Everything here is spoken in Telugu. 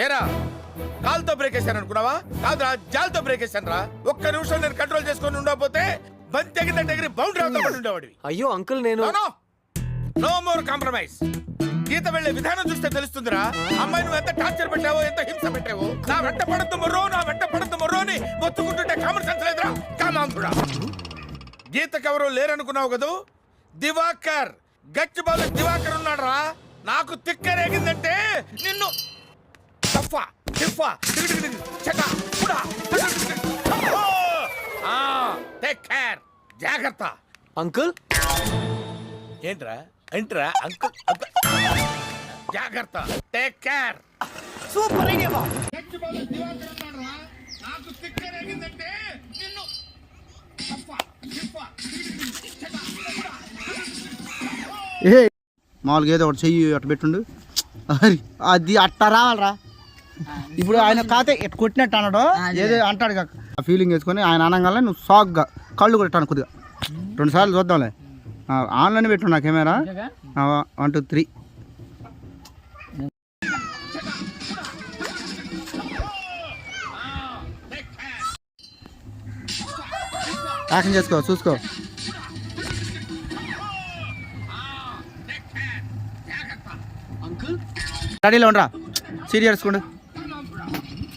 ఏరా కాలుతో బ్రేక్ వేసాను అనుకున్నావా? కాదురా, జాలతో బ్రేక్ వేసాను రా. ఒక్క నిమిషం నేను కంట్రోల్ చేసుకొని ఉండకపోతే బంతి తగిన దగ్గర బౌండరీ అవుతా ఉండేవాడివి. అయ్యో అంకుల్, నేను నో మోర్ కాంప్రమైజ్. గీత వెళ్లే విధానం చూస్తే తెలుస్తుందిరా. అమ్మాయి నువ్వు ఎంత టార్చర్ పెట్టావో, ఎంత హింస పెట్టావో. నా వెంట పడద్దు మొర్రో అని మొత్తుకుంటుంటే కామన్ సెన్స్ లేదురా. కామాంధుడా. గీతకెవరో లేరనుకున్నావు కదూ? దివాకర్, గచ్చిబాలు దివాకర్ ఉన్నాడు రా. నాకు తిక్కరేగిందంటే నిన్ను జాగ్రత్త. అంకుల్ ఏంట్రా ఏంట్రా అంకుల్ జాగ్రత్త. Take care. సూపర్ ఐడియా బా. నాకు తిక్కరేగిందంటే నిన్ను మామూలుగా ఏదో ఒకటి చెయ్యి అట్ట పెట్టుండు. అది అట్ట రావాలరా. ఇప్పుడు ఆయన కాతే ఎట్ కొట్టినట్టు అన్నాడు, ఏదో అంటాడు కాక ఆ ఫీలింగ్ వేసుకొని ఆయన అనగానే నువ్వు సాగ్గా కళ్ళు కొట్టాను కొద్దిగా 2 సార్లు చూద్దాంలే. ఆన్లైన్ పెట్టు నా కెమెరా. 1 2 3 యాక్షన్ చేసుకో, చూసుకో. రెడీలో ఉండరా, సీరియస్ ఉండు.